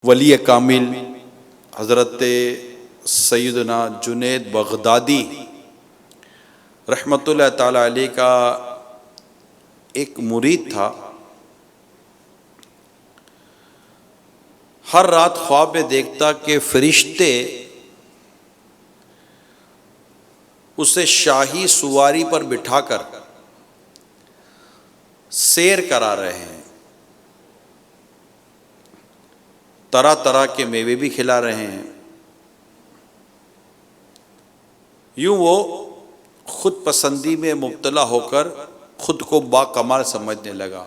ولی کامل حضرت سیدنا جنید بغدادی رحمۃ اللہ تعالی علیہ کا ایک مرید تھا۔ ہر رات خواب میں دیکھتا کہ فرشتے اسے شاہی سواری پر بٹھا کر سیر کرا رہے ہیں، طرح طرح کے میوے بھی کھلا رہے ہیں۔ یوں وہ خود پسندی میں مبتلا ہو کر خود کو با کمال سمجھنے لگا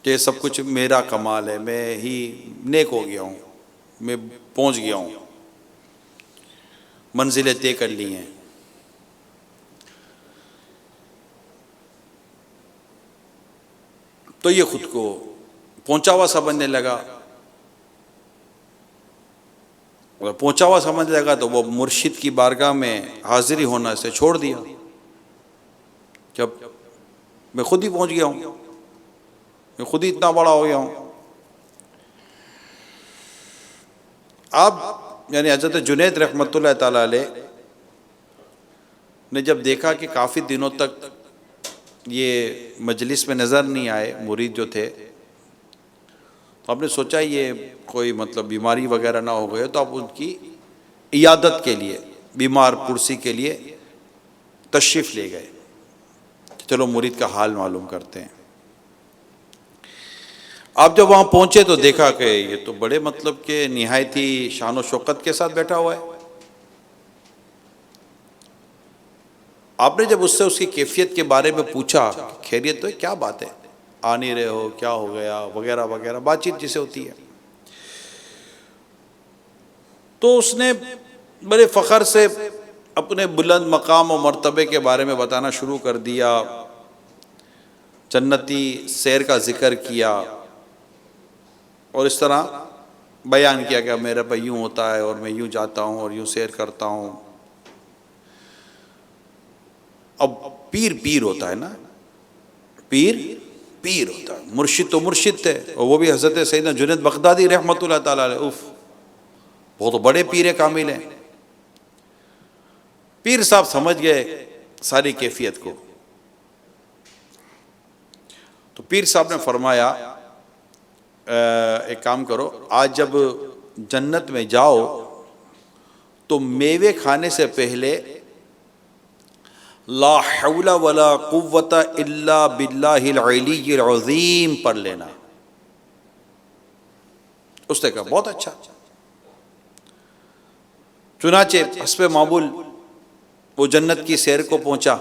کہ سب کچھ میرا کمال ہے، میں ہی نیک ہو گیا ہوں، میں پہنچ گیا ہوں، منزلیں طے کر لی ہیں۔ تو یہ خود کو پہنچا ہوا سمجھنے لگا، اگر پہنچا ہوا سمجھنے لگا تو وہ مرشد کی بارگاہ میں حاضری ہونا اسے چھوڑ دیا کہ اب میں خود ہی پہنچ گیا ہوں، میں خود ہی اتنا بڑا ہو گیا ہوں۔ اب یعنی حضرت جنید رحمۃ اللہ تعالی علیہ نے جب دیکھا کہ کافی دنوں تک یہ مجلس میں نظر نہیں آئے مرید جو تھے، تو آپ نے سوچا یہ کوئی بیماری وغیرہ نہ ہو گئے، تو آپ ان کی عیادت کے لیے، بیمار پرسی کے لیے تشریف لے گئے، چلو مرید کا حال معلوم کرتے ہیں۔ آپ جب وہاں پہنچے تو دیکھا کہ یہ تو بڑے کہ نہایت ہی شان و شوکت کے ساتھ بیٹھا ہوا ہے۔ آپ نے جب اس سے اس کی کیفیت کے بارے میں پوچھا، خیریت تو ہے، کیا بات ہے، آ نہیں رہے ہو، کیا ہو گیا وغیرہ وغیرہ، بات چیت جسے ہوتی ہے، تو اس نے بڑے فخر سے اپنے بلند مقام و مرتبے کے بارے میں بتانا شروع کر دیا، جنتی سیر کا ذکر کیا، اور اس طرح بیان کیا کہ میرا بھائی یوں ہوتا ہے اور میں یوں جاتا ہوں اور یوں سیر کرتا ہوں۔ اب پیر ہوتا ہے نا، پیر ہوتا ہے، مرشد تو مرشد تھے، اور وہ بھی حضرت سیدنا جنید بغدادی رحمۃ اللہ تعالی علیہ، بہت بڑے پیر کامل ہیں۔ پیر صاحب سمجھ گئے ساری کیفیت کو، تو پیر صاحب نے فرمایا ایک کام کرو، آج جب جنت میں جاؤ تو میوے کھانے سے پہلے لا حول ولا قوت الا باللہ العلی العظیم پڑھ لینا۔ اس نے کہا بہت اچھا۔ چنانچہ حسب معمول وہ جنت کی سیر کو پہنچا۔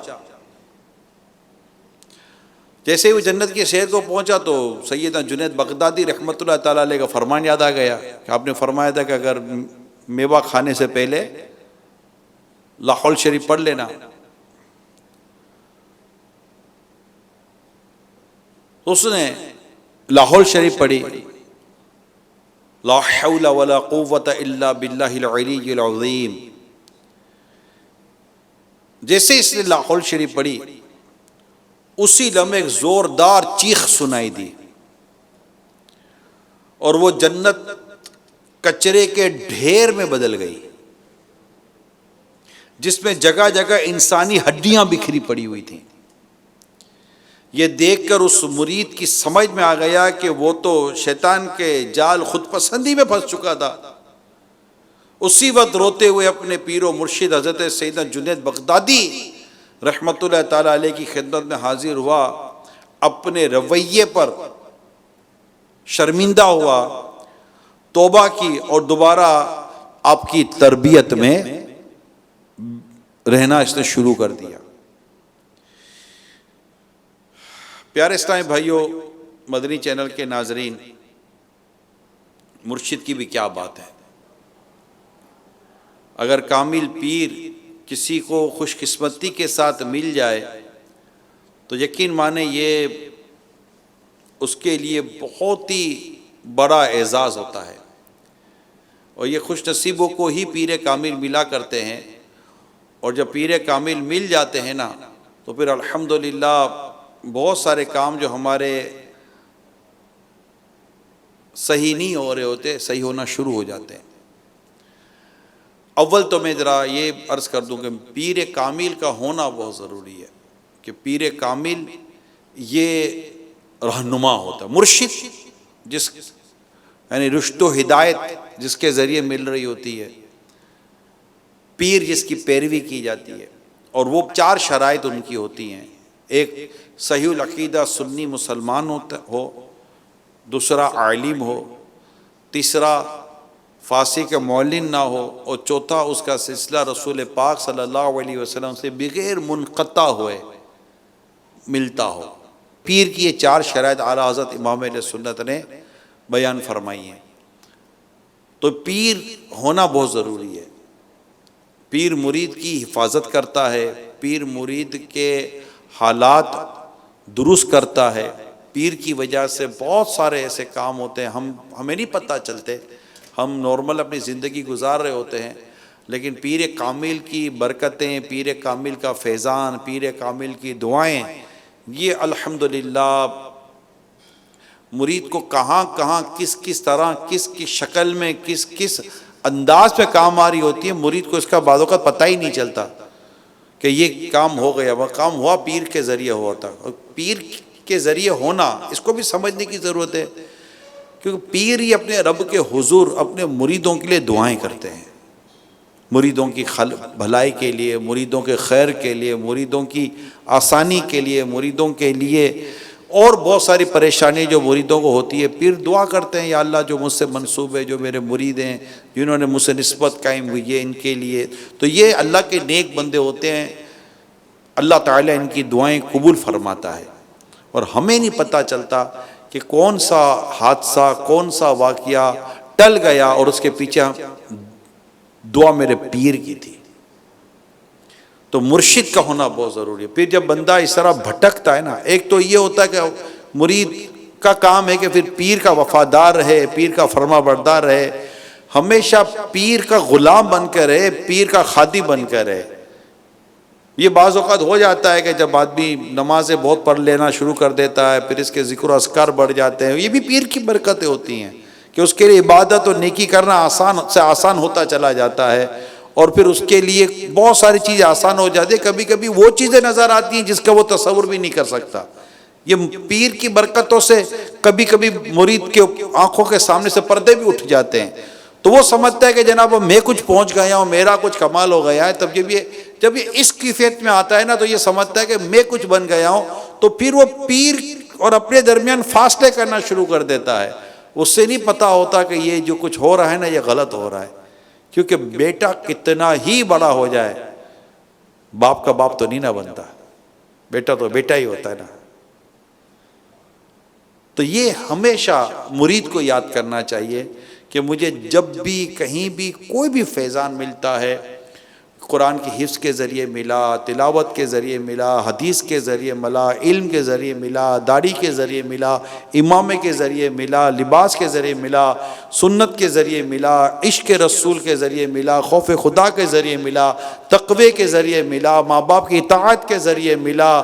جیسے ہی وہ جنت کی سیر کو پہنچا تو سیدنا جنید بغدادی رحمۃ اللہ تعالی علیہ کا فرمان یاد آ گیا کہ آپ نے فرمایا تھا کہ اگر میوہ کھانے سے پہلے لا حول شریف پڑھ لینا۔ اس نے لا حول شریف پڑھی، لا حول ولا قوت الا باللہ العلی العظیم۔ جیسے اس نے لا حول شریف پڑھی، اسی لمحے ایک زوردار چیخ سنائی دی، اور وہ جنت کچرے کے ڈھیر میں بدل گئی، جس میں جگہ جگہ انسانی ہڈیاں بکھری پڑی ہوئی تھیں۔ یہ دیکھ کر اس مرید کی سمجھ میں آ گیا کہ وہ تو شیطان کے جال خود پسندی میں پھنس چکا تھا۔ اسی وقت روتے ہوئے اپنے پیر و مرشد حضرت سیدنا جنید بغدادی رحمۃ اللہ تعالی علیہ کی خدمت میں حاضر ہوا، اپنے رویے پر شرمندہ ہوا، توبہ کی اور دوبارہ آپ کی تربیت میں رہنا اس نے شروع کر دیا۔ پیارے اسلامی بھائیوں، مدنی چینل کے ناظرین، مرشد کی بھی کیا بات ہے۔ اگر کامل پیر کسی کو خوش قسمتی کے ساتھ مل جائے تو یقین مانے یہ اس کے لیے بہت ہی بڑا اعزاز ہوتا ہے، اور یہ خوش نصیبوں کو ہی پیر کامل ملا کرتے ہیں، اور جب پیر کامل مل جاتے ہیں نا تو پھر الحمدللہ بہت سارے کام جو ہمارے صحیح نہیں ہو رہے ہوتے، صحیح ہونا شروع ہو جاتے ہیں۔ اول تو میں ذرا یہ عرض کر دوں کہ پیر کامل کا ہونا بہت ضروری ہے، کہ پیر کامل یہ رہنما ہوتا ہے، مرشد جس یعنی رشد و ہدایت جس کے ذریعے مل رہی ہوتی ہے، پیر جس کی پیروی کی جاتی ہے، اور وہ 4 شرائط ان کی ہوتی ہیں۔ ایک صحیح العقیدہ سنی مسلمان ہو، دوسرا عالم ہو، تیسرا فاسق معلن نہ ہو، اور چوتھا اس کا سلسلہ رسول پاک صلی اللہ علیہ وسلم سے بغیر منقطع ہوئے ملتا ہو۔ پیر کی یہ 4 شرائط اعلیٰ حضرت امام اہل سنت نے بیان فرمائی ہیں۔ تو پیر ہونا بہت ضروری ہے۔ پیر مرید کی حفاظت کرتا ہے، پیر مرید کے حالات درست کرتا ہے۔ پیر کی وجہ سے بہت سارے ایسے کام ہوتے ہیں ہمیں نہیں پتہ چلتے، ہم نارمل اپنی زندگی گزار رہے ہوتے ہیں، لیکن پیر کامل کی برکتیں، پیر کامل کا فیضان، پیر کامل کی دعائیں، یہ الحمدللہ مرید کو کہاں کہاں کس طرح کس شکل میں کس انداز پہ کام آ رہی ہوتی ہے، مرید کو اس کا بعض اوقات پتہ ہی نہیں چلتا کہ یہ کام ہو گیا، وہ کام ہوا پیر کے ذریعے ہوا تھا۔ اور پیر کے ذریعے ہونا اس کو بھی سمجھنے کی ضرورت ہے، کیونکہ پیر ہی اپنے رب کے حضور اپنے مریدوں کے لیے دعائیں کرتے ہیں، مریدوں کی بھلائی کے لیے، مریدوں کے خیر کے لیے، مریدوں کی آسانی کے لیے، مریدوں کے لیے اور بہت ساری پریشانی جو مریدوں کو ہوتی ہے، پیر دعا کرتے ہیں یا اللہ جو مجھ سے منسوب ہے، جو میرے مرید ہیں، جنہوں نے مجھ سے نسبت قائم ہوئی ہے، ان کے لیے تو یہ اللہ کے نیک بندے ہوتے ہیں، اللہ تعالیٰ ان کی دعائیں قبول فرماتا ہے۔ اور ہمیں نہیں پتہ چلتا کہ کون سا حادثہ، کون سا واقعہ ٹل گیا اور اس کے پیچھے دعا میرے پیر کی تھی۔ تو مرشد کا ہونا بہت ضروری ہے۔ پھر جب بندہ اس طرح بھٹکتا ہے نا، ایک تو یہ ہوتا ہے کہ مرید کا کام ہے کہ پھر پیر کا وفادار رہے، پیر کا فرما بردار رہے، ہمیشہ پیر کا غلام بن کر رہے، پیر کا خادم بن کر رہے۔ یہ بعض اوقات ہو جاتا ہے کہ جب آدمی نمازیں بہت پڑھ لینا شروع کر دیتا ہے، پھر اس کے ذکر و اذکار بڑھ جاتے ہیں، یہ بھی پیر کی برکتیں ہوتی ہیں کہ اس کے لیے عبادت اور نیکی کرنا آسان سے آسان ہوتا چلا جاتا ہے، اور پھر اس کے لیے بہت ساری چیزیں آسان ہو جاتی ہیں۔ کبھی کبھی وہ چیزیں نظر آتی ہیں جس کا وہ تصور بھی نہیں کر سکتا۔ یہ پیر کی برکتوں سے کبھی کبھی مرید کے آنکھوں کے سامنے سے پردے بھی اٹھ جاتے ہیں، تو وہ سمجھتا ہے کہ جناب میں کچھ پہنچ گیا ہوں، میرا کچھ کمال ہو گیا ہے۔ تب جب یہ اس کیفیت میں آتا ہے نا، تو یہ سمجھتا ہے کہ میں کچھ بن گیا ہوں، تو پھر وہ پیر اور اپنے درمیان فاصلے کرنا شروع کر دیتا ہے۔ اس سے نہیں پتا ہوتا کہ یہ جو کچھ ہو رہا ہے نا، یہ غلط ہو رہا ہے، کیونکہ بیٹا کتنا ہی بڑا ہو جائے باپ کا باپ تو نہیں نہ بنتا، بیٹا تو بیٹا ہی ہوتا ہے نا۔ تو یہ ہمیشہ مرید کو یاد کرنا چاہیے کہ مجھے جب بھی کہیں بھی کوئی بھی فیضان ملتا ہے، قرآن کی حفظ کے ذریعے ملا، تلاوت کے ذریعے ملا، حدیث کے ذریعے ملا، علم کے ذریعے ملا، داڑھی کے ذریعے ملا، امامے کے ذریعے ملا، لباس کے ذریعے ملا، سنت کے ذریعے ملا، عشق رسول کے ذریعے ملا، خوف خدا کے ذریعے ملا، تقوی کے ذریعے ملا، ماں باپ کی اطاعت کے ذریعے ملا،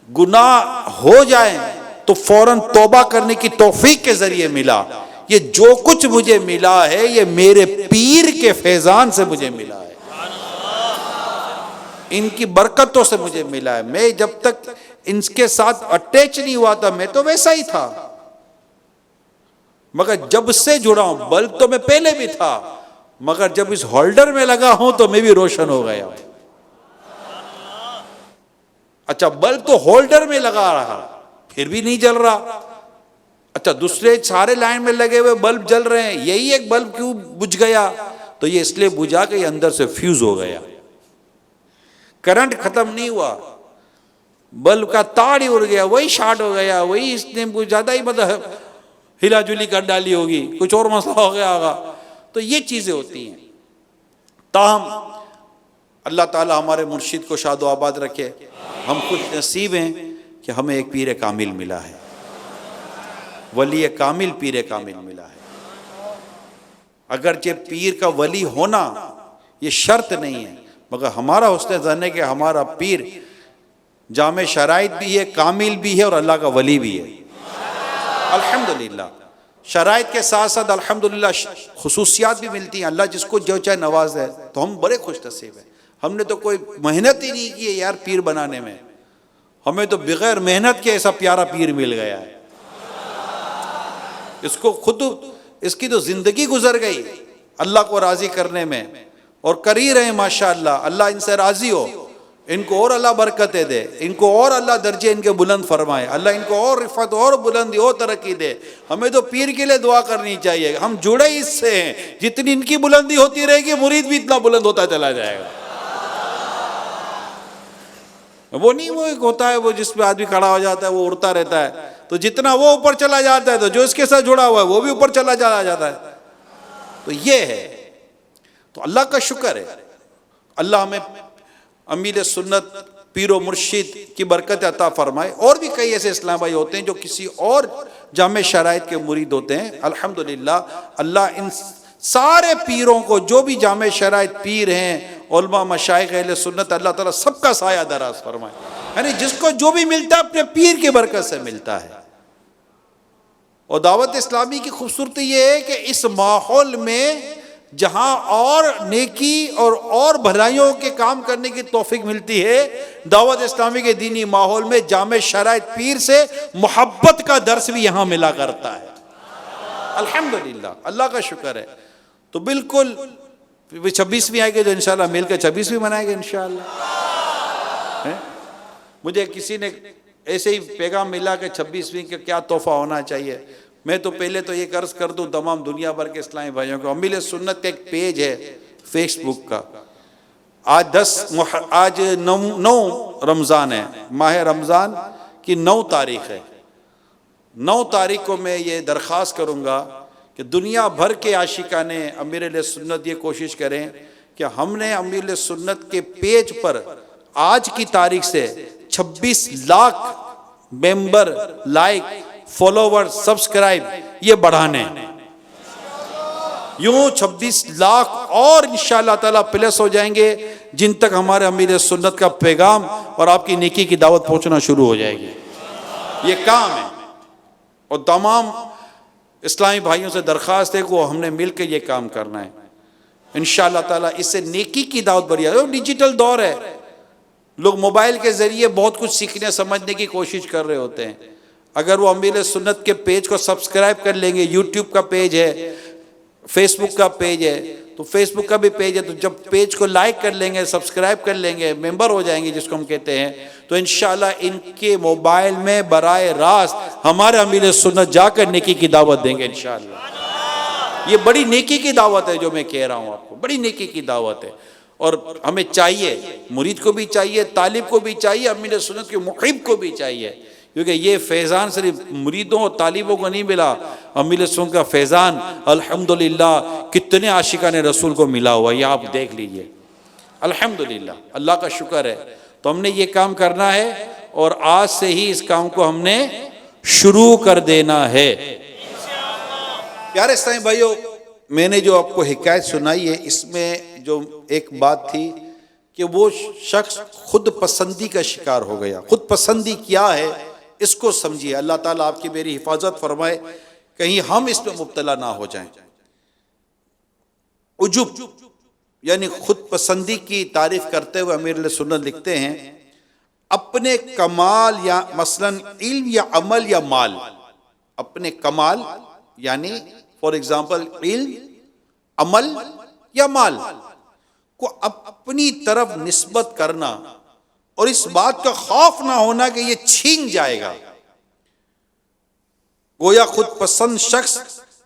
گناہ ہو جائیں تو فوراً توبہ کرنے کی توفیق کے ذریعے ملا، یہ جو کچھ مجھے ملا ہے یہ میرے پیر کے فیضان سے مجھے ملا ہے، ان کی برکتوں سے مجھے ملا ہے۔ میں جب تک ان کے ساتھ اٹیچ نہیں ہوا تھا میں تو ویسا ہی تھا، مگر جب سے جڑا ہوں، بلب تو میں پہلے بھی تھا، مگر جب اس ہولڈر میں لگا ہوں تو میں بھی روشن ہو گیا ہوں۔ اچھا بلب تو ہولڈر میں لگا رہا پھر بھی نہیں جل رہا، اچھا دوسرے سارے لائن میں لگے ہوئے بلب جل رہے ہیں، یہی ایک بلب کیوں بجھ گیا؟ تو یہ اس لیے بجھا کہ یہ اندر سے فیوز ہو گیا، کرنٹ ختم نہیں ہوا، بلب کا تار ہی اڑ گیا، وہی شارٹ ہو گیا، وہی اس نے کچھ زیادہ ہی مطلب ہلا جلی کر ڈالی ہوگی، کچھ اور مسئلہ ہو گیا ہوگا۔ تو یہ چیزیں ہوتی ہیں۔ تاہم اللہ تعالی ہمارے مرشد کو شاد و آباد رکھے، ہم خوش نصیب ہیں کہ ہمیں ایک پیر کامل ملا ہے، ولی کامل پیر کامل ملا ہے۔ اگرچہ پیر کا ولی ہونا یہ شرط نہیں ہے، مگر ہمارا حسن ظن ہے کہ ہمارا پیر جامع شرائط بھی ہے، کامل بھی ہے اور اللہ کا ولی بھی ہے، الحمدللہ۔ شرائط کے ساتھ ساتھ الحمدللہ خصوصیات بھی ملتی ہیں. اللہ جس کو جو چاہے نواز ہے, تو ہم بڑے خوش نصیب ہیں. ہم نے تو کوئی محنت ہی نہیں کی ہے یار پیر بنانے میں, ہمیں تو بغیر محنت کے ایسا پیارا پیر مل گیا ہے. اس کو خود اس کی تو زندگی گزر گئی اللہ کو راضی کرنے میں, اور کر ہی رہے ہیں ماشاءاللہ. اللہ ان سے راضی ہو, ان کو اور اللہ برکتیں دے, ان کو اور اللہ درجے ان کے بلند فرمائے, اللہ ان کو اور رفعت اور بلندی اور ترقی دے. ہمیں تو پیر کے لیے دعا کرنی چاہیے, ہم جڑے اس سے ہیں, جتنی ان کی بلندی ہوتی رہے گی مرید بھی اتنا بلند ہوتا چلا جائے گا. وہ نہیں وہ ایک ہوتا ہے وہ جس پہ آدمی کھڑا ہو جاتا ہے وہ اڑتا رہتا ہے, تو جتنا وہ اوپر چلا جاتا ہے تو جو اس کے ساتھ جڑا ہوا ہے وہ بھی اوپر چلا جاتا ہے. تو یہ ہے, تو اللہ کا شکر ہے. اللہ ہمیں امیر سنت پیر و مرشد کی برکت عطا فرمائے. اور بھی کئی ایسے اسلام بھائی ہوتے ہیں جو کسی اور جامع شرائط کے مرید ہوتے ہیں. الحمدللہ اللہ ان سارے پیروں کو, جو بھی جامع شرائط پیر ہیں, علماء مشائخ اہل سنت, اللہ تعالیٰ سب کا سایہ دراز فرمائے. یعنی جس کو جو بھی ملتا ہے اپنے پیر کی برکت سے ملتا ہے. اور دعوت اسلامی کی خوبصورتی یہ ہے کہ اس ماحول میں جہاں اور نیکی اور بھلائیوں کے کام کرنے کی توفیق ملتی ہے, دعوت اسلامی کے دینی ماحول میں جامع شرائط پیر سے محبت کا درس بھی یہاں ملا کرتا ہے. الحمدللہ اللہ کا شکر ہے. تو بالکل 26ویں آئے گی تو انشاءاللہ مل کے 26ویں منائے گے انشاءاللہ. مجھے کسی نے ایسے ہی پیغام ملا کہ 26ویں کا کیا تحفہ ہونا چاہیے. میں تو پہلے تو یہ عرض کر دوں تمام دنیا بھر کے اسلامی بھائیوں کو, امیر سنت کا ایک پیج ہے فیس بک کا. آج 9 رمضان ہے, ماہ رمضان کی 9 تاریخ ہے. 9 تاریخ کو میں یہ درخواست کروں گا کہ دنیا بھر کے عاشقان امیر علیہ سنت یہ کوشش کریں کہ ہم نے امیر علیہ سنت کے پیج پر آج کی تاریخ سے 26 لاکھ ممبر, لائک, فالوور, سبسکرائب یہ بڑھانے. یوں 26 لاکھ اور انشاءاللہ تعالیٰ پلس ہو جائیں گے, جن تک ہمارے امیر سنت کا پیغام اور آپ کی نیکی کی دعوت پہنچنا شروع ہو جائے گی. یہ کام ہے, اور تمام اسلامی بھائیوں سے درخواست ہے کہ ہم نے مل کے یہ کام کرنا ہے انشاءاللہ تعالیٰ. اس سے نیکی کی دعوت بڑھی ہے. ڈیجیٹل دور ہے, لوگ موبائل کے ذریعے بہت کچھ سیکھنے سمجھنے کی کوشش کر رہے ہوتے ہیں. اگر وہ امیر سنت کے پیج کو سبسکرائب کر لیں گے, یوٹیوب کا پیج ہے, فیس بک کا پیج ہے, تو فیس بک کا بھی پیج ہے, تو جب پیج کو لائک کر لیں گے, سبسکرائب کر لیں گے, ممبر ہو جائیں گے جس کو ہم کہتے ہیں, تو انشاءاللہ ان کے موبائل میں براہ راست ہمارے امیر سنت جا کر نیکی کی دعوت دیں گے انشاءاللہ. یہ بڑی نیکی کی دعوت ہے جو میں کہہ رہا ہوں آپ کو, بڑی نیکی کی دعوت ہے. اور ہمیں چاہیے, مرید کو بھی چاہیے, طالب کو بھی چاہیے, امیر سنت کے محب کو بھی چاہیے, کیونکہ یہ فیضان صرف مریدوں اور طالبوں کو نہیں ملا, امیر سنت کا فیضان الحمدللہ کتنے عاشقان رسول کو ملا ہوا, یہ آپ دیکھ لیجئے. الحمدللہ اللہ کا شکر ہے. تو ہم نے یہ کام کرنا ہے, اور آج سے ہی اس کام کو ہم نے شروع کر دینا ہے. پیارے اسلامی بھائیو, میں نے جو آپ کو حکایت سنائی ہے, اس میں جو ایک بات تھی کہ وہ شخص خود پسندی کا شکار ہو گیا. خود پسندی کیا ہے اس کو سمجھیے. اللہ تعالیٰ آپ کی میری حفاظت فرمائے, کہیں ہم اس میں مبتلا نہ ہو جائیں. عجب یعنی خود پسندی کی تعریف کرتے ہوئے امیر علیہ سنت لکھتے ہیں, اپنے کمال یا مثلا علم یا عمل یا مال, اپنے کمال یعنی فار ایگزامپل علم, عمل یا مال کو اپنی طرف نسبت کرنا, اور اس بات کا خوف نہ ہونا کہ یہ چھین جائے گا. گویا خود پسند شخص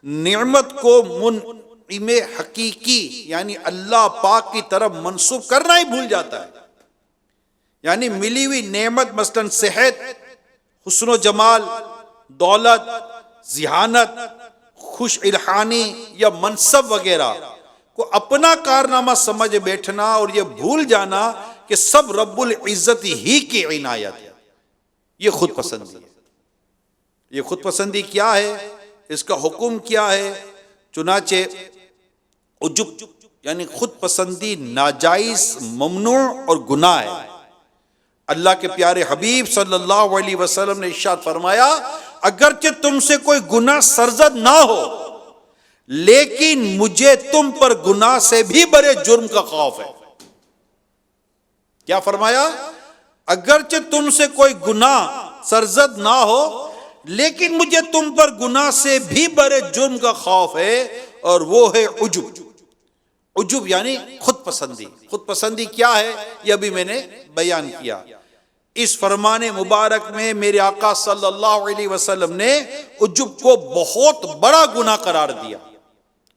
نعمت کو منعم حقیقی یعنی اللہ پاک کی طرف منسوب کرنا ہی بھول جاتا ہے. یعنی ملی ہوئی نعمت مثلا صحت, حسن و جمال, دولت, ذہانت, خوش الحانی یا منصب وغیرہ کو اپنا کارنامہ سمجھ بیٹھنا, اور یہ بھول جانا کہ سب رب العزت ہی کی عنایت ہے. یہ خود پسندی ہے. یہ خود پسندی کیا ہے, اس کا حکم کیا ہے؟ چنانچہ عجب یعنی خود پسندی ناجائز, ممنوع اور گناہ ہے. اللہ کے پیارے حبیب صلی اللہ علیہ وسلم نے ارشاد فرمایا, اگرچہ تم سے کوئی گناہ سرزد نہ ہو لیکن مجھے تم پر گناہ سے بھی بڑے جرم کا خوف ہے. کیا فرمایا؟ اگرچہ تم سے کوئی گناہ سرزد نہ ہو لیکن مجھے تم پر گناہ سے بھی بڑے جرم کا خوف ہے، اور وہ ہے عجب. عجب یعنی خود پسندی. خود پسندی کیا ہے یہ ابھی میں نے بیان کیا. اس فرمان مبارک میں میرے آقا صلی اللہ علیہ وسلم نے عجب کو بہت بڑا گناہ قرار دیا.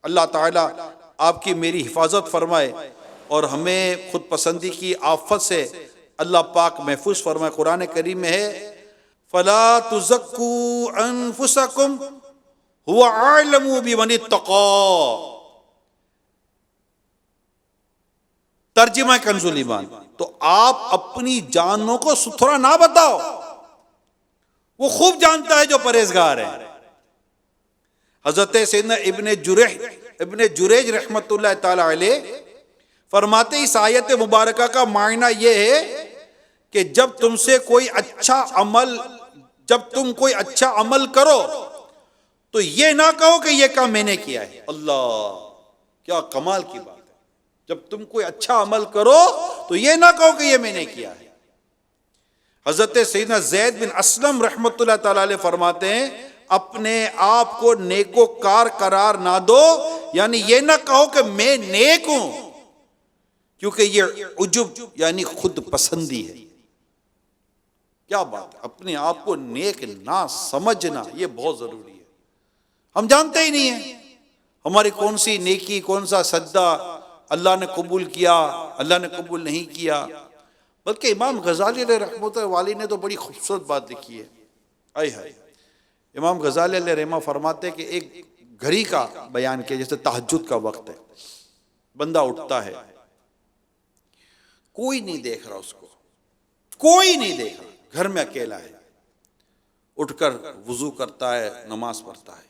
اللہ تعالیٰ آپ کی میری حفاظت فرمائے اور ہمیں خود پسندی کی آفت سے اللہ پاک محفوظ فرمائے. قرآن کریم میں ہے فَلَا تُزَكُّوا أَنفُسَكُمْ هُوَ أَعْلَمُ بِمَنِ اتَّقَىٰ. ترجمہ کنز الایمان. تو آپ اپنی جانوں کو ستھرا نہ بتاؤ، وہ خوب جانتا ہے جو پرہیزگار ہے. حضرت سیدنا ابن جریج رحمت اللہ تعالی علیہ فرماتے اس آیت مبارکہ کا معنی یہ ہے کہ جب تم کوئی اچھا عمل کرو تو یہ نہ کہو کہ یہ کام میں نے کیا ہے. اللہ کیا کمال کی بات ہے. جب تم کوئی اچھا عمل کرو تو یہ نہ کہو کہ یہ میں نے کیا ہے. حضرت سیدنا زید بن اسلم رحمت اللہ تعالی علیہ فرماتے ہیں اپنے آپ کو نیکوکار قرار نہ دو، یعنی یہ نہ کہو کہ میں نیک ہوں، کیونکہ یہ عجب یعنی خود پسندی ہے. کیا بات ہے، اپنے آپ کو نیک نہ سمجھنا یہ بہت ضروری ہے. ہم جانتے ہی نہیں ہیں ہماری کون سی نیکی، کون سا سجدہ اللہ نے قبول کیا، اللہ نے قبول نہیں کیا. بلکہ امام غزالی علیہ رحمۃ اللہ نے تو بڑی خوبصورت بات لکھی ہے. آئے ہائے، امام غزالی علیہ رحمہ فرماتے کہ ایک گھڑی کا بیان کیا، جیسے تہجد کا وقت ہے، بندہ اٹھتا ہے، کوئی نہیں دیکھ رہا اس کو، کوئی نہیں دیکھ رہا، گھر میں اکیلا ہے، اٹھ کر وضو کرتا ہے، نماز پڑھتا ہے،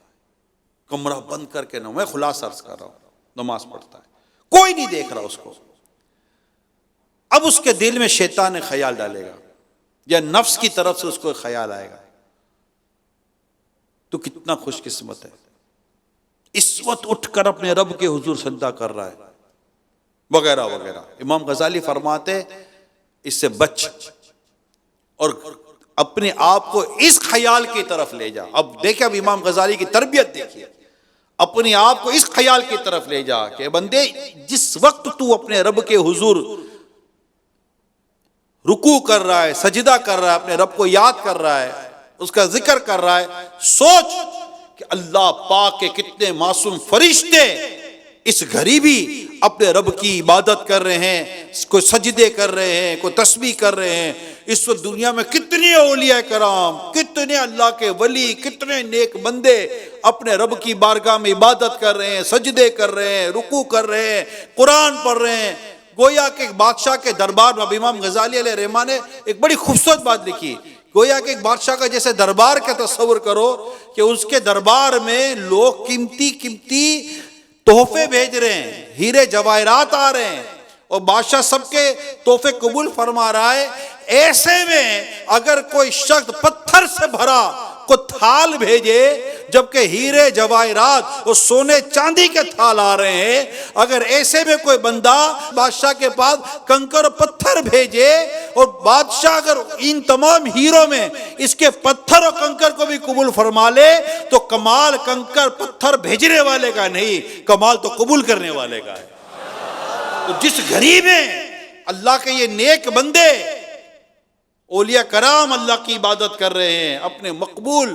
کمرہ بند کر کے میں خلاصہ عرض کر رہا ہوں، نماز پڑھتا ہے، کوئی نہیں دیکھ رہا اس کو. اب اس کے دل میں شیطان خیال ڈالے گا یا نفس کی طرف سے اس کو خیال آئے گا، تو کتنا خوش قسمت ہے، اس وقت اٹھ کر اپنے رب کے حضور سجدہ کر رہا ہے وغیرہ وغیرہ. امام غزالی فرماتے اس سے بچ اور اپنے آپ کو اس خیال کی طرف لے جا. اب دیکھیں، اب امام غزالی کی تربیت دیکھیے، اپنے آپ کو اس خیال کی طرف لے جا کہ بندے جس وقت تو اپنے رب کے حضور رکوع کر رہا ہے، سجدہ کر رہا ہے، اپنے رب کو یاد کر رہا ہے، اس کا ذکر کر رہا ہے، سوچ کہ اللہ پاک کے کتنے معصوم فرشتے اس گھڑی بھی اپنے رب کی عبادت کر رہے ہیں، کوئی سجدے کر رہے ہیں، کوئی تسبیح کر رہے ہیں. اس وقت دنیا میں کتنے اولیاء کرام، کتنے اللہ کے ولی، کتنے نیک بندے اپنے رب کی بارگاہ میں عبادت کر رہے ہیں، سجدے کر رہے ہیں، رکوع کر رہے ہیں، قرآن پڑھ رہے ہیں. گویا کہ بادشاہ کے دربار میں، اب امام غزالی علیہ رحمہ نے ایک بڑی خوبصورت بات لکھی، گویا کہ ایک بادشاہ کا جیسے دربار کا تصور کرو کہ اس کے دربار میں لوگ قیمتی تحفے بھیج رہے ہیں، ہیرے جواہرات آ رہے ہیں، اور بادشاہ سب کے تحفے قبول فرما رہا ہے. ایسے میں اگر کوئی شخص پتھر سے بھرا کو تھال بھیجے، جبکہ ہیرے جواہرات اور سونے چاندی کے تھال آ رہے ہیں، اگر ایسے میں کوئی بندہ بادشاہ کے پاس کنکر پتھر بھیجے اور بادشاہ اگر ان تمام ہیروں میں اس کے پتھر اور کنکر کو بھی قبول فرما لے، تو کمال کنکر پتھر بھیجنے والے کا نہیں، کمال تو قبول کرنے والے کا ہے. تو جس گھڑی میں اللہ کے یہ نیک بندے اولیاء کرام اللہ کی عبادت کر رہے ہیں، اپنے مقبول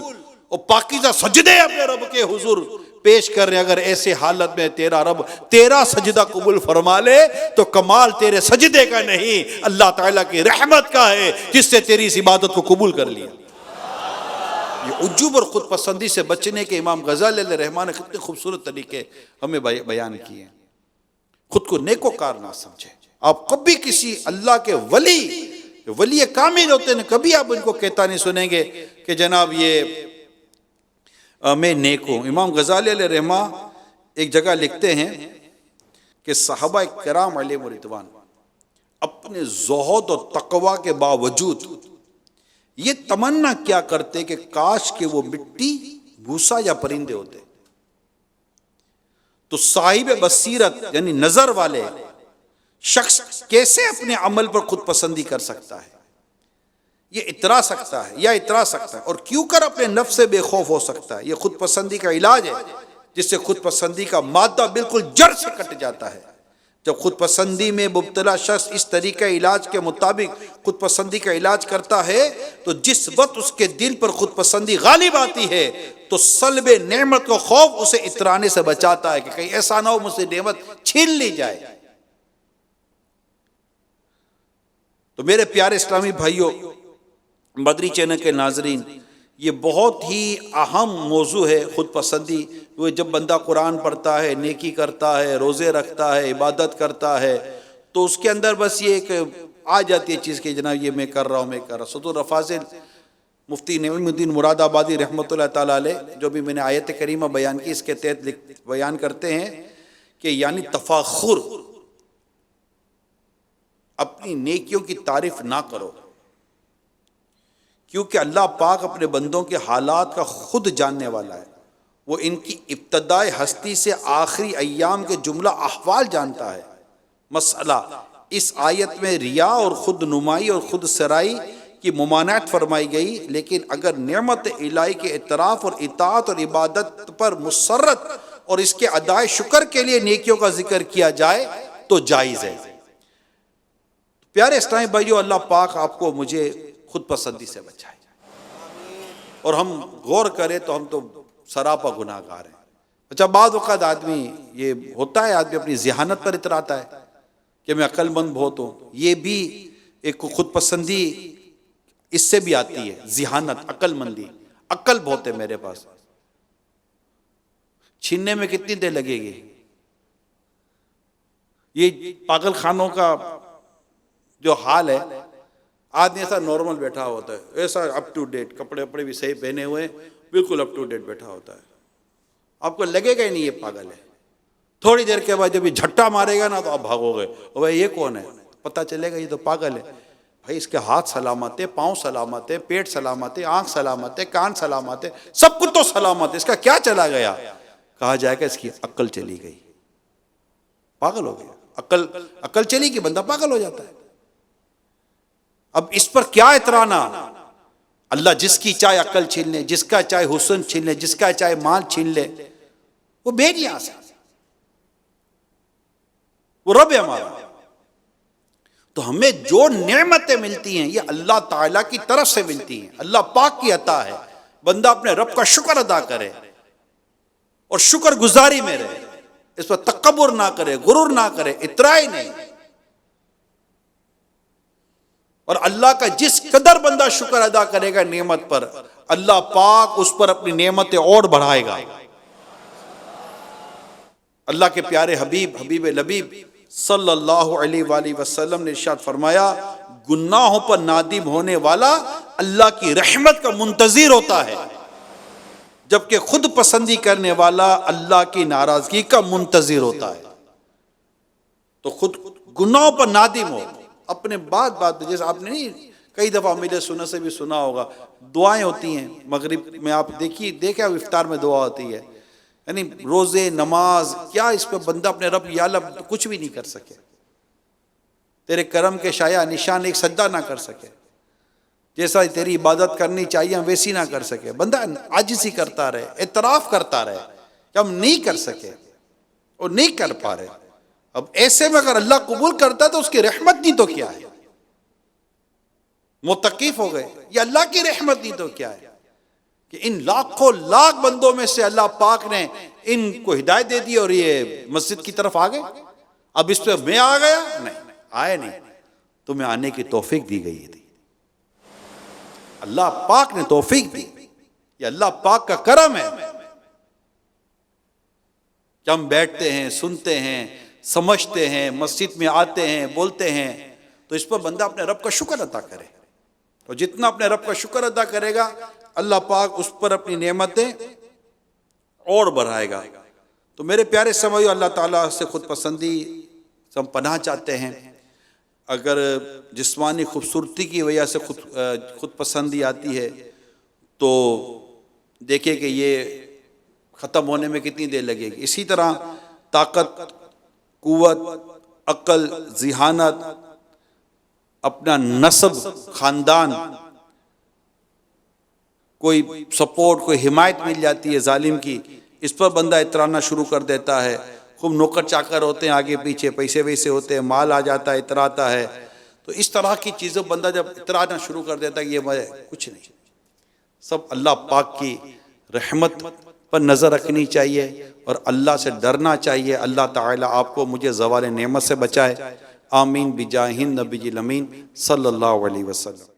اور پاکیزہ سجدے اپنے رب کے حضور پیش کر رہے ہیں، اگر ایسے حالت میں تیرا رب تیرا سجدہ قبول فرما لے تو کمال تیرے سجدے کا نہیں، اللہ تعالیٰ کی رحمت کا ہے جس سے تیری اس عبادت کو قبول کر لیا. یہ عجب اور خود پسندی سے بچنے کے امام غزالی علیہ رحمہ نے کتنے خوبصورت طریقے ہمیں بیان کیے ہیں. خود کو نیکوکار نہ سمجھے. آپ کبھی کسی اللہ کے ولی کامل ہوتے ہیں، کبھی آپ ان کو کہتا نہیں سنیں گے کہ جناب یہ میں نیک ہوں. امام غزالی علیہ رحمہ ایک جگہ لکھتے ہیں کہ صحابہ کرام علیہم رضوان اپنے زہد اور تقوی کے باوجود یہ تمنا کیا کرتے کہ کاش کہ وہ مٹی، بھوسا یا پرندے ہوتے۔ تو صاحب بصیرت یعنی نظر والے شخص کیسے اپنے عمل پر خود پسندی کر سکتا ہے؟ یہ اترا سکتا ہے یا اترا سکتا ہے، اور کیوں کر اپنے نفس سے بے خوف ہو سکتا ہے؟ یہ خود پسندی کا علاج ہے جس سے خود پسندی کا مادہ بالکل جڑ سے کٹ جاتا ہے۔ جب خود پسندی میں مبتلا شخص اس طریقہ علاج کے مطابق خود پسندی کا علاج کرتا ہے تو جس وقت اس کے دل پر خود پسندی غالب آتی ہے تو سلب نعمت کو خوف اسے اترانے سے بچاتا ہے کہ کہیں ایسا نہ ہو مجھ سے نعمت چھین لی جائے۔ تو میرے پیارے اسلامی بھائیوں، مدری چینل کے ناظرین، یہ بہت ہی اہم موضوع ہے خود پسندی۔ وہ جب بندہ قرآن پڑھتا ہے، نیکی کرتا ہے، روزے رکھتا ہے، عبادت کرتا ہے، تو اس کے اندر بس یہ ایک آ جاتی ہے چیز کہ جناب یہ میں کر رہا ہوں، میں کر رہا ہوں۔ صدور الفاضل مفتی نعیم الدین مراد آبادی رحمۃ اللہ تعالیٰ علیہ، جو بھی میں نے آیت کریمہ بیان کی، اس کے تحت بیان کرتے ہیں کہ یعنی تفاخر، اپنی نیکیوں کی تعریف نہ کرو، کیونکہ اللہ پاک اپنے بندوں کے حالات کا خود جاننے والا ہے۔ وہ ان کی ابتدائی ہستی سے آخری ایام کے جملہ احوال جانتا ہے۔ مسئلہ، اس آیت میں ریا اور خود نمائی اور خود سرائی کی ممانعت فرمائی گئی، لیکن اگر نعمت الہی کے اعتراف اور اطاعت اور عبادت پر مسرت اور اس کے ادائے شکر کے لیے نیکیوں کا ذکر کیا جائے تو جائز ہے۔ پیارے اسلامی بھائیو، اللہ پاک آپ کو مجھے خود پسندی سے بچائے، اور ہم غور کریں تو ہم تو سراپا گناہ گار ہیں۔ اچھا، بعض اوقات آدمی یہ ہوتا ہے، آدمی اپنی ذہانت پر اتراتا ہے کہ میں عقل مند بہت ہوں۔ یہ بھی ایک خود پسندی اس سے بھی آتی ہے، ذہانت، عقل مندی، عقل بہت ہے میرے پاس، چھیننے میں کتنی دیر لگے گی؟ یہ پاگل خانوں کا جو حال ہے، آدمی ایسا نارمل بیٹھا ہوتا ہے، ایسا اپ ٹو ڈیٹ، کپڑے وپڑے بھی صحیح پہنے ہوئے، بالکل اپ ٹو ڈیٹ بیٹھا ہوتا ہے، آپ کو لگے گا ہی نہیں یہ پاگل ہے۔ تھوڑی دیر کے بعد جب یہ جھٹا مارے گا نا تو آپ بھاگو گے، اور بھائی یہ کون ہے؟ پتہ چلے گا یہ تو پاگل ہے۔ بھائی اس کے ہاتھ سلامت ہے، پاؤں سلامت ہے، پیٹ سلامت ہے، آنکھ سلامت ہے، کان سلامت ہے، سب کچھ تو سلامت ہے، اس کا کیا چلا گیا؟ کہا جائے گا اس کی عقل چلی گئی، پاگل ہو گیا۔ عقل چلی گئی، بندہ پاگل ہو جاتا ہے۔ اب اس پر کیا اترانا؟ اللہ جس کی چاہے عقل چھین لے، جس کا چاہے حسن چھین لے، جس کا چاہے مال چھین لے، وہ بے نیاز ہے، وہ رب ہے ہمارا۔ تو ہمیں جو نعمتیں ملتی ہیں یہ اللہ تعالیٰ کی طرف سے ملتی ہیں، اللہ پاک کی عطا ہے۔ بندہ اپنے رب کا شکر ادا کرے اور شکر گزاری میں رہے، اس پر تکبر نہ کرے، غرور نہ کرے، اترائی نہیں۔ اور اللہ کا جس قدر بندہ شکر ادا کرے گا نعمت پر، اللہ پاک اس پر اپنی نعمتیں اور بڑھائے گا۔ اللہ کے پیارے حبیب لبیب صلی اللہ علیہ وآلہ وسلم نے ارشاد فرمایا، گناہوں پر نادم ہونے والا اللہ کی رحمت کا منتظر ہوتا ہے، جبکہ خود پسندی کرنے والا اللہ کی ناراضگی کا منتظر ہوتا ہے۔ تو خود گناہوں پر نادم ہو، اپنے بات جیسے آپ نے نہیں کئی دفعہ میرے سننے سے بھی سنا ہوگا، دعائیں ہوتی ہیں مغرب میں، آپ دیکھیں افطار میں دعا ہوتی ہے، یعنی روزے، نماز، کیا اس پہ بندہ اپنے رب یا اللہ کچھ بھی نہیں کر سکے، تیرے کرم کے شایع نشان ایک سجدہ نہ کر سکے، جیسا تیری عبادت کرنی چاہیے ہم ویسی نہ کر سکے، بندہ عاجزی کرتا رہے، اعتراف کرتا رہے کہ ہم نہیں کر سکے اور نہیں کر پا رہے۔ اب ایسے میں اگر اللہ قبول کرتا تو اس کی رحمت نہیں تو کیا ہے؟ متقف ہو گئے، یہ اللہ کی رحمت نہیں تو کیا ہے کہ ان لاکھوں لاکھ بندوں میں سے اللہ پاک نے ان کو ہدایت دے دی اور یہ مسجد کی طرف آ گئے۔ اب اس پہ میں آ گیا؟ نہیں، آئے نہیں، تمہیں آنے کی توفیق دی گئی تھی، اللہ پاک نے توفیق دی، یہ اللہ پاک کا کرم ہے کہ ہم بیٹھتے ہیں، سنتے ہیں، سمجھتے ہیں، مسجد میں آتے ہیں، بولتے ہیں، تو اس پر بندہ اپنے رب کا شکر ادا کرے، تو جتنا اپنے رب کا شکر ادا کرے گا اللہ پاک اس پر اپنی نعمتیں اور بڑھائے گا۔ تو میرے پیارے سمجھو، اللہ تعالیٰ سے خود پسندی سے ہم پناہ چاہتے ہیں۔ اگر جسمانی خوبصورتی کی وجہ سے خود پسندی آتی ہے تو دیکھیں کہ یہ ختم ہونے میں کتنی دیر لگے گی. اسی طرح طاقت، قوت، عقل، ذہانت، اپنا نسب، خاندان، کوئی سپورٹ، کوئی حمایت مل جاتی ہے ظالم کی، اس پر بندہ اترانا شروع کر دیتا ہے. خوب نوکر چاکر ہوتے ہیں آگے پیچھے، پیسے ویسے ہوتے ہیں، مال آ جاتا ہے، اتراتا ہے. تو اس طرح کی چیزوں بندہ جب اترانا شروع کر دیتا ہے کہ یہ میں کچھ نہیں، سب اللہ پاک کی رحمت پر نظر رکھنی چاہیے اور اللہ سے ڈرنا چاہیے. اللہ تعالیٰ آپ کو مجھے زوال نعمت سے بچائے. آمین بجاہ النبی الامین صلی اللہ علیہ وسلم.